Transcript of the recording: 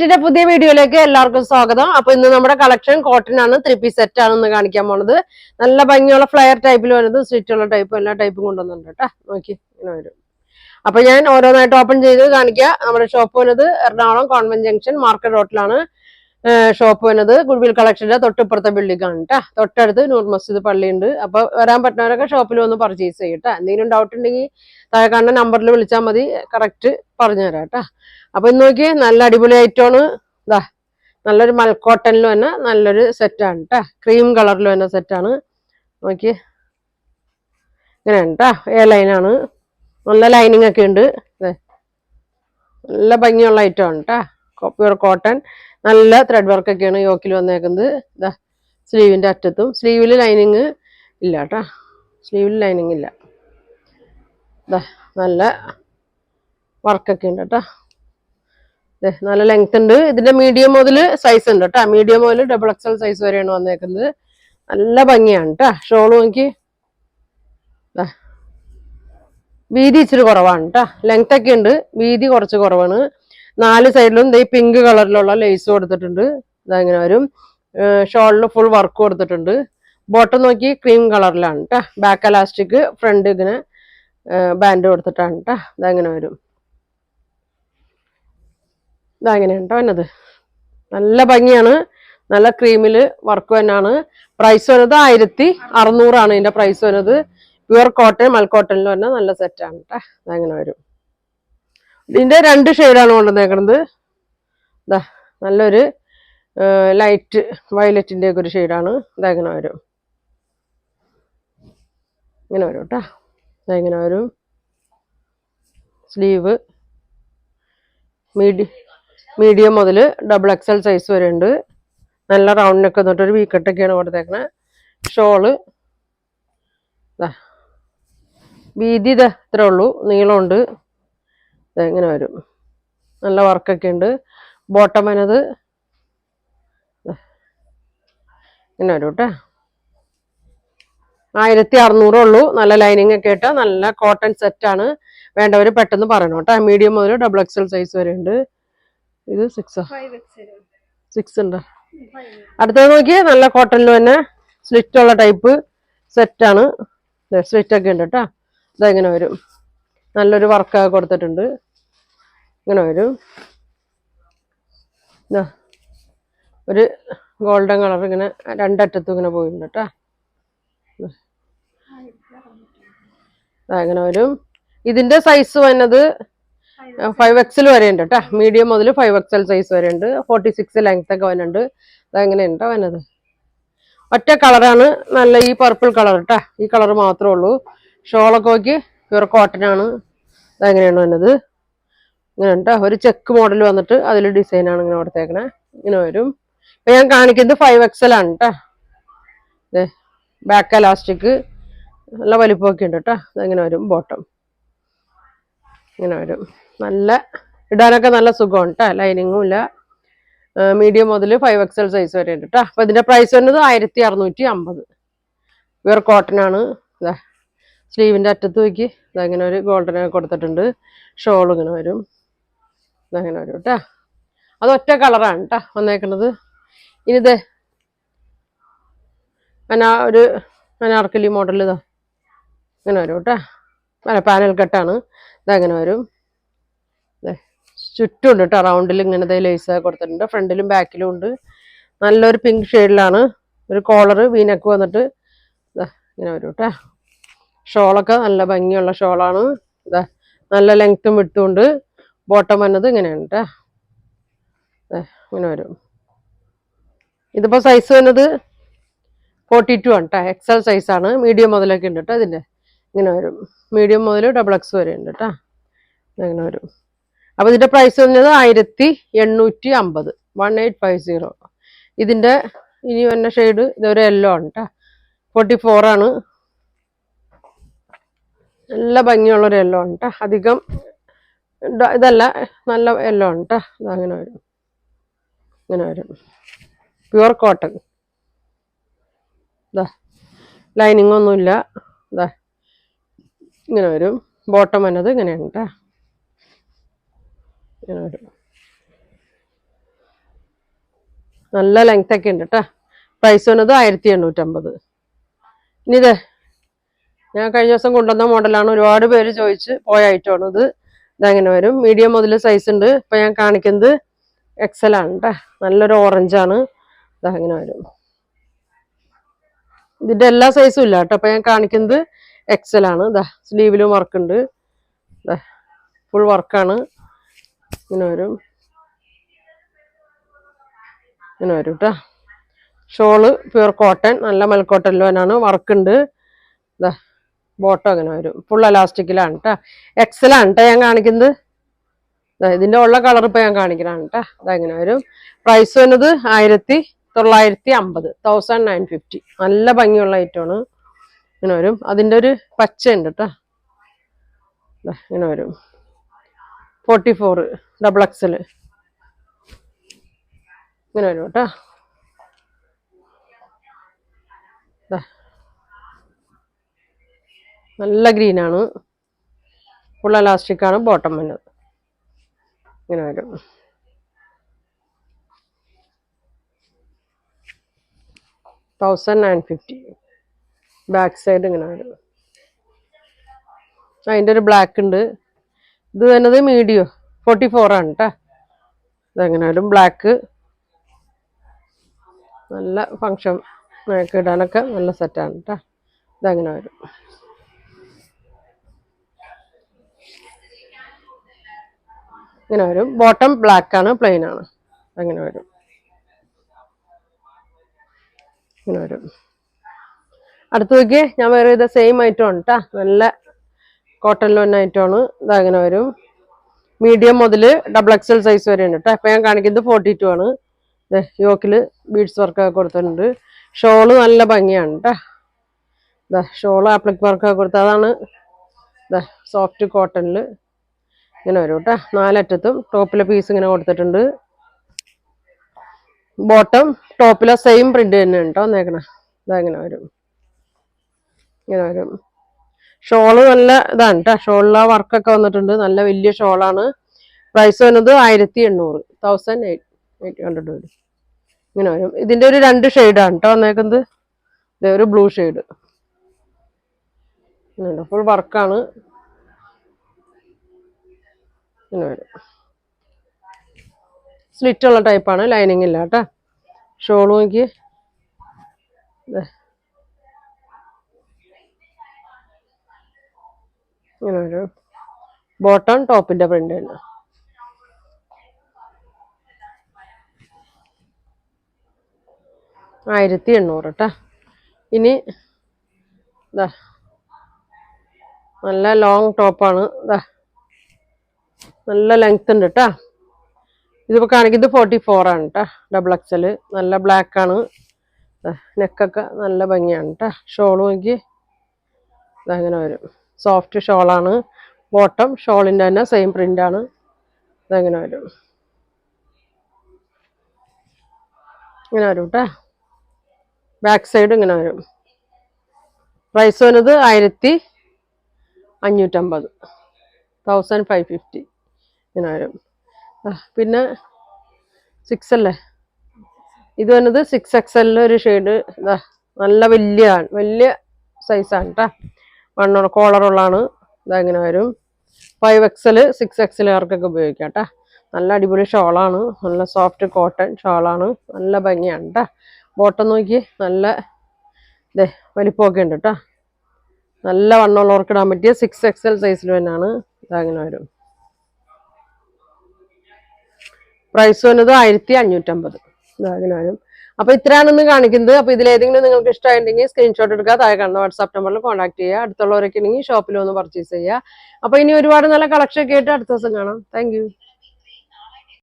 ഇതിന്റെ പുതിയ വീഡിയോയിലേക്ക് എല്ലാവർക്കും സ്വാഗതം. അപ്പൊ ഇന്ന് നമ്മുടെ കളക്ഷൻ കോട്ടൺ ആണ്, 3 പീസ് സെറ്റ് ആണ് കാണിക്കാൻ പോണത്. നല്ല ഭംഗിയുള്ള ഫ്ലയർ ടൈപ്പിൽ വരുന്നത്, സ്റ്റിച്ചുള്ള ടൈപ്പും എല്ലാ ടൈപ്പും കൊണ്ടുവന്നുണ്ട് കേട്ടോ. നോക്കി ഇങ്ങനെ വരും. അപ്പൊ ഞാൻ ഓരോന്നായിട്ട് ഓപ്പൺ ചെയ്ത് കാണിക്കാം. നമ്മുടെ ഷോപ്പ് വരുന്നത് എറണാകുളം കോൺവെന്റ് ജംഗ്ഷൻ മാർക്കറ്റ് റോഡിലാണ് ഷോപ്പ് വരുന്നത്. ഗുഡ്വിൽ കളക്ഷന്റെ തൊട്ടിപ്പുറത്തെ ബിൽഡിംഗ് ആണ് കേട്ടോ. തൊട്ടടുത്ത് നൂർ മസ്ജിദ് പള്ളിയുണ്ട്. അപ്പൊ വരാൻ പറ്റുന്നവരൊക്കെ ഷോപ്പിൽ വന്ന് പർച്ചേസ് ചെയ്യട്ടോ. എന്തെങ്കിലും ഡൗട്ട് ഉണ്ടെങ്കിൽ താഴെ കാണുന്ന നമ്പറിൽ വിളിച്ചാൽ മതി, കറക്റ്റ് പറഞ്ഞുതരാം കേട്ടോ. അപ്പൊ ഇന്ന് നോക്കി നല്ല അടിപൊളി ഐറ്റമാണ്. ഇതാ നല്ലൊരു മൽക്കോട്ടനിൽ തന്നെ നല്ലൊരു സെറ്റാണ് കേട്ടോ. ക്രീം കളറിൽ തന്നെ സെറ്റാണ്. നോക്കി ഇങ്ങനെയാണ് കേട്ടോ. ലൈനാണ്, നല്ല ലൈനിങ് ഒക്കെ ഉണ്ട്. നല്ല ഭംഗിയുള്ള ഐറ്റമാണ് കേട്ടോ. പ്യൂർ കോട്ടൺ, നല്ല ത്രെഡ് വർക്ക് ഒക്കെയാണ് യോക്കിൽ വന്നേക്കുന്നത്. ഇതാ സ്ലീവിന്റെ അറ്റത്തും സ്ലീവിൽ ലൈനിങ് ഇല്ല കേട്ടോ. സ്ലീവിൽ ലൈനിങ് ഇല്ല. ഇതാ നല്ല വർക്കൊക്കെ ഉണ്ട് കേട്ടോ. നല്ല ലെങ്ത് ഉണ്ട്. ഇതിന്റെ മീഡിയം മുതൽ സൈസ് ഉണ്ട് കേട്ടോ. മീഡിയം മുതൽ XXL സൈസ് വരെയാണ് വന്നേക്കുന്നത്. നല്ല ഭംഗിയാണ് കേട്ടോ. ഷോള് നോക്കി വീതി ഇച്ചിരി കുറവാണ് കേട്ടോ. ലെങ്ത് ഒക്കെ ഉണ്ട്, വീതി കുറച്ച് കുറവാണ്. 4 സൈഡിലും ഈ പിങ്ക് കളറിലുള്ള ലേസ് കൊടുത്തിട്ടുണ്ട്. ഇതങ്ങനെ വരും. ഷോളിൽ ഫുൾ വർക്ക് കൊടുത്തിട്ടുണ്ട്. ബോട്ടം നോക്കി ക്രീം കളറിലാണ് കേട്ടോ. ബാക്ക് എലാസ്റ്റിക്, ഫ്രണ്ട് ഇങ്ങനെ ബാൻഡ് കൊടുത്തിട്ടാണ് കേട്ടോ. ഇതങ്ങനെ വരും. ഇതങ്ങനെയാണ് കേട്ടോ വന്നത്. നല്ല ഭംഗിയാണ്. നല്ല ക്രീമില് വർക്ക് തന്നെയാണ്. പ്രൈസ് വരുന്നത് 1600 ഇതിന്റെ പ്രൈസ് വരുന്നത്. പ്യുവർ കോട്ടൺ മൽക്കോട്ടനിൽ തന്നെ നല്ല സെറ്റാണ് കേട്ടോ. അതങ്ങനെ വരും. ഇതിന്റെ 2 ഷെയ്ഡാണ് കൊണ്ടുവന്നേക്കുന്നത്. ഇതാ നല്ലൊരു ലൈറ്റ് വയലറ്റിന്റെ ഒക്കെ ഒരു ഷെയ്ഡാണ്. ഇതങ്ങനെ വരും. ഇങ്ങനെ വരും കേട്ടോ. ഇതെങ്ങനെ വരും. സ്ലീവ് മീഡിയം മുതൽ XXL സൈസ് വരെ ഉണ്ട്. നല്ല റൗണ്ടിനൊക്കെ തൊട്ടൊരു വീക്കട്ടൊക്കെയാണ് കൊടുത്തേക്കണേ. ഷോള് വീതി ഇത്രേ ഉള്ളൂ, നീളമുണ്ട്. ഇതെങ്ങനെ വരും. നല്ല വർക്കൊക്കെ ഉണ്ട്. ബോട്ടം വന്നത് ഇങ്ങനെ വരും കേട്ടോ. 1600 ഉള്ളൂ. നല്ല ലൈനിങ് ഒക്കെ ഇട്ട നല്ല കോട്ടൺ സെറ്റാണ്. വേണ്ടവർ പെട്ടെന്ന് പറയണം കേട്ടോ. മീഡിയം മുതൽ XXL സൈസ് വരെ ഉണ്ട്. ഇത് 6 ഉണ്ട്. അടുത്തത് നോക്കിയേ, നല്ല കോട്ടണിൽ തന്നെ സ്ലിറ്റ് ഉള്ള ടൈപ്പ് സെറ്റാണ്. സ്ലിറ്റ് ഒക്കെ ഉണ്ട് കേട്ടോ. ഇതെങ്ങനെ വരും. നല്ലൊരു വർക്കൊക്കെ കൊടുത്തിട്ടുണ്ട്. ഇങ്ങനെ വരും. ഒരു ഗോൾഡൻ കളർ ഇങ്ങനെ രണ്ടറ്റത്തും ഇങ്ങനെ പോയിട്ടുണ്ട് കേട്ടോ. അങ്ങനെ വരും. ഇതിന്റെ സൈസ് വന്നത് 5XL വരെ ഉണ്ട് കേട്ടോ. മീഡിയം മുതൽ 5XL സൈസ് വരെ ഉണ്ട്. 46 ലെങ്ത് ഒക്കെ വരുന്നുണ്ട്. അതെങ്ങനെ ഉണ്ടോ വന്നത്. ഒറ്റ കളറാണ്, നല്ല ഈ പർപ്പിൾ കളർ കേട്ടോ. ഈ കളർ മാത്രമേ ഉള്ളൂ. ഷോളൊക്കെ നോക്കി പ്യൂർ കോട്ടൺ ആണ്. അതെങ്ങനെയാണ് വന്നത്. ഇങ്ങനെ കേട്ടോ. ഒരു ചെക്ക് മോഡൽ വന്നിട്ട് അതിൽ ഡിസൈനാണ് ഇങ്ങനെ കൊടുത്തേക്കണേ. ഇങ്ങനെ വരും. ഇപ്പൊ ഞാൻ കാണിക്കുന്നത് 5XL ആണ് കേട്ടോ. ബാക്ക് എലാസ്റ്റിക് നല്ല വലിപ്പമൊക്കെ ഉണ്ട് കേട്ടോ. അതെങ്ങനെ വരും. ബോട്ടം ഇങ്ങനെ വരും. നല്ല ഇടാനൊക്കെ നല്ല സുഖമാണ് കേട്ടോ. ലൈനിങ്ങും ഇല്ല. മീഡിയം മുതൽ 5XL സൈസ് വരെ ഉണ്ട് കേട്ടോ. അപ്പൊ ഇതിന്റെ പ്രൈസ് വരുന്നത് 1650. പ്യുവർ കോട്ടൺ ആണ്. സ്ലീവിന്റെ അറ്റത്ത് നോക്കി ഇതങ്ങനെ ഒരു ഗോൾഡൻ കൊടുത്തിട്ടുണ്ട്. ഷോൾ ഇങ്ങനെ വരും. ഇതങ്ങനെ വരും കേട്ടോ. അത് ഒറ്റ കളറാണ് കേട്ടോ വന്നേക്കണത്. ഇനിത് ഒരു അനാർക്കലി മോഡൽ ഇതാ ഇങ്ങനെ വരും കേട്ടോ. പാനൽ കട്ടാണ്. ഇതങ്ങനെ വരും. ചുറ്റുമുണ്ട് കേട്ടോ. റൗണ്ടിൽ ഇങ്ങനത്തെ ലേസ് കൊടുത്തിട്ടുണ്ട്. ഫ്രണ്ടിലും ബാക്കിലും ഉണ്ട്. നല്ലൊരു പിങ്ക് ഷെയ്ഡിലാണ്. ഒരു കോളർ വീനക്ക് വന്നിട്ട് ഇങ്ങനെ വരും കേട്ടോ. ഷോളൊക്കെ നല്ല ഭംഗിയുള്ള ഷോളാണ്. ഇതാ നല്ല ലെങ്ത്തും വിട്ടുകൊണ്ട് ബോട്ടം വന്നത് ഇങ്ങനെയാണ് കേട്ടോ. ഇങ്ങനെ വരും. ഇതിപ്പോ സൈസ് വന്നത് 42 ആണ് കേട്ടോ. XL സൈസാണ്. മീഡിയം മുതലൊക്കെ ഉണ്ട് കേട്ടോ. ഇതിന്റെ ഇങ്ങനെ വരും. മീഡിയം മുതൽ XX വരെ ഉണ്ട് കേട്ടോ. ഇങ്ങനെ വരും. അപ്പൊ ഇതിന്റെ പ്രൈസ് വന്നത് 1850. 1850. ഇതിന്റെ ഇനി വന്ന ഷെയ്ഡ് ഇതൊരു യെല്ലോ ആണ് കേട്ടോ. 44 ആണ്. നല്ല ഭംഗിയുള്ളൊരു യെല്ലോ ആണ് കേട്ടോ. അധികം ഇതല്ല, നല്ല യെല്ലോ ആണ് കേട്ടോ. ഇതങ്ങനെ വരും. ഇങ്ങനെ വരും. Pure cotton. ഇതാ ലൈനിങ് ഒന്നുമില്ല. ഇതാ ഇങ്ങനെ വരും. ബോട്ടം വന്നത് ഇങ്ങനെയാണ് കേട്ടോ. ഇങ്ങനെ വരും. നല്ല ലെങ്ത് ഒക്കെ ഉണ്ട് കേട്ടോ. പ്രൈസ് വന്നത് 1850. ഇനി ഞാൻ കഴിഞ്ഞ ദിവസം കൊണ്ടുവന്ന മോഡലാണ്, ഒരുപാട് പേര് ചോദിച്ച് പോയ ഐറ്റമാണ് ഇത്. ഇതങ്ങനെ വരും. മീഡിയം മുതൽ സൈസ് ഉണ്ട്. ഇപ്പൊ ഞാൻ കാണിക്കുന്നത് എക്സൽ ആണ് കേട്ടോ. നല്ലൊരു ഓറഞ്ചാണ്. ഇതങ്ങനെ വരും. ഇതിന്റെ എല്ലാ സൈസും ഇല്ല കേട്ടോ. അപ്പൊ ഞാൻ കാണിക്കുന്നത് എക്സൽ ആണ്. സ്ലീവിലും വർക്ക് ഉണ്ട്. ഫുൾ വർക്കാണ്. ഇങ്ങനെ വരും. ഇങ്ങനെ വരും കേട്ടോ. ഷോള് പ്യൂർ കോട്ടൺ, നല്ല മൽക്കോട്ടനിൽ തന്നെയാണ്. വർക്ക് ഉണ്ട്. ബോട്ടം അങ്ങനെ വരും. ഫുൾ എലാസ്റ്റിക്കിലാണ് കേട്ടോ. എക്സൽ ആണ് കേട്ടോ ഞാൻ കാണിക്കുന്നത്. ഇതിന്റെ ഉള്ള കളർ ഇപ്പൊ ഞാൻ കാണിക്കലാണ് കേട്ടോ. അതങ്ങനെ വരും. പ്രൈസ് വരുന്നത് 1950, 1950. നല്ല ഭംഗിയുള്ള ഐറ്റമാണ്. ഇങ്ങനെ വരും. അതിന്റെ ഒരു പച്ച ഉണ്ട് കേട്ടോ. ഇങ്ങനെ വരും. 44 XXL ഇങ്ങനെ വരും കേട്ടോ. നല്ല ഗ്രീനാണ്. ഫുൾ എലാസ്റ്റിക് ആണ് ബോട്ടം വരുന്നത്. ഇങ്ങനെ വരും. 1950. ബാക്ക് സൈഡ് ഇങ്ങനെ വരും. അതിൻ്റെ ഒരു ബ്ലാക്ക് ഉണ്ട്. ഇത് വരുന്നത് മീഡിയം 44 ആണ് കേട്ടോ. ഇതെങ്ങനെ വരും. ബ്ലാക്ക് നല്ല ഫങ്ഷൻ ഇടാനൊക്കെ നല്ല സെറ്റാണ് കേട്ടോ. ഇതങ്ങനെ വരും. ഇങ്ങനെ വരും. ബോട്ടം ബ്ലാക്ക് ആണ്, പ്ലെയിൻ ആണ്. അങ്ങനെ വരും. ഇങ്ങനെ വരും. അടുത്ത് നോക്കിയേ, ഞാൻ വേറെ ഇത് സെയിം ഐറ്റം ആണ് കേട്ടോ. നല്ല കോട്ടണിൽ വന്ന ഐറ്റമാണ്. ഇതങ്ങനെ വരും. മീഡിയം മുതൽ XXL സൈസ് വരെ ഉണ്ട് കേട്ടോ. ഇപ്പൊ ഞാൻ കാണിക്കുന്നത് 42 ആണ്. യോക്കില് ബീഡ്സ് വർക്കൊക്കെ കൊടുത്തിട്ടുണ്ട്. ഷോള് നല്ല ഭംഗിയാണ് കേട്ടോ. ഷോള് ആപ്ലിക് വർക്കൊക്കെ കൊടുത്തത്. അതാണ് സോഫ്റ്റ് കോട്ടണില് ഇങ്ങനെ വരും കേട്ടോ. 4 അറ്റത്തും ടോപ്പിലെ പീസ് ഇങ്ങനെ കൊടുത്തിട്ടുണ്ട്. ബോട്ടം ടോപ്പിലെ സെയിം പ്രിന്റ് തന്നെ ഉണ്ടോ വന്നേക്കണേ. ഇതങ്ങനെ വരും. ഇങ്ങനെ വരും. ഷോള് നല്ല ഇതാണ് കേട്ടോ. ഷോളിലെ വർക്കൊക്കെ വന്നിട്ടുണ്ട്. നല്ല വലിയ ഷോളാണ്. പ്രൈസ് വരുന്നത് 1800, 1800 വരും. ഇങ്ങനെ വരും. ഇതിന്റെ ഒരു 2 ഷെയ്ഡാണ് കേട്ടോ വന്നേക്കുന്നത്. ഒരു ബ്ലൂ ഷെയ്ഡ്. ഫുൾ വർക്കാണ്. ഇങ്ങനെ വരും. സ്ലിറ്റ് ഉള്ള ടൈപ്പാണ്, ലൈനിങ് ഇല്ല കേട്ടോ. ഷോള് നോക്കി. ഇങ്ങനെ വരും. ബോട്ടം ടോപ്പിന്റെ പ്രിന്റ് തന്നെ. $1800 കേട്ടോ. ഇനി നല്ല ലോങ് ടോപ്പാണ്. നല്ല ലെങ്ത് ഉണ്ട് കേട്ടോ. ഇതിപ്പോ കാണിക്കുന്നത് 44 ആണ് കേട്ടോ. XXL. നല്ല ബ്ലാക്ക് ആണ്. നെക്കൊക്കെ നല്ല ഭംഗിയാണ് കേട്ടോ. ഷോള് നോക്കി. ഇതങ്ങനെ വരും. സോഫ്റ്റ് ഷോളാണ്. ബോട്ടം ഷോളിന്റെ തന്നെ സെയിം പ്രിന്റ് ആണ്. ഇതങ്ങനെ വരും. ഇങ്ങനെ വരും കേട്ടോ. ബാക്ക് സൈഡ് ഇങ്ങനെ വരും. പ്രൈസ് വരുന്നത് 1550, 1550 ഇങ്ങനെ വരും. പിന്നെ 6 അല്ലേ ഇത് വരുന്നത്. 6XL ഒരു ഷെയ്ഡ്. നല്ല വലിയ സൈസാണ് കേട്ടോ. കോളറുള്ളതാണ്. ഇതങ്ങനെ വരും. 5XL 6XL ആർക്കൊക്കെ ഉപയോഗിക്കാം കേട്ടോ. നല്ല അടിപൊളി ഷോളാണ്. നല്ല സോഫ്റ്റ് കോട്ടൺ ഷോളാണ്. നല്ല ഭംഗിയാണ് കേട്ടോ. ബോട്ടം നോക്കി. നല്ല വലിപ്പമൊക്കെ ഉണ്ട് കേട്ടോ. നല്ല വണ്ണമുള്ളവർക്ക് ഇടാൻ പറ്റിയ 6XL സൈസിൽ തന്നെയാണ്. ഇതങ്ങനെ വരും. പ്രൈസ് വന്നത് 1550. ഇതങ്ങനെ വരും. അപ്പൊ ഇത്രയാണെന്ന് കാണിക്കുന്നത്. അപ്പൊ ഇതിലേതെങ്കിലും നിങ്ങൾക്ക് ഇഷ്ടമായിട്ടുണ്ടെങ്കിൽ സ്ക്രീൻഷോട്ട് എടുക്കുക. താഴെ കാണുന്ന വാട്സാപ്പ് നമ്പറിൽ കോൺടാക്ട് ചെയ്യുക. അടുത്തുള്ളവരൊക്കെ ഉണ്ടെങ്കിൽ ഷോപ്പിൽ ഒന്ന് പർച്ചേസ് ചെയ്യുക. അപ്പൊ ഇനി ഒരുപാട് നല്ല കളക്ഷൻ ഒക്കെ ആയിട്ട് അടുത്ത ദിവസം കാണാം. താങ്ക്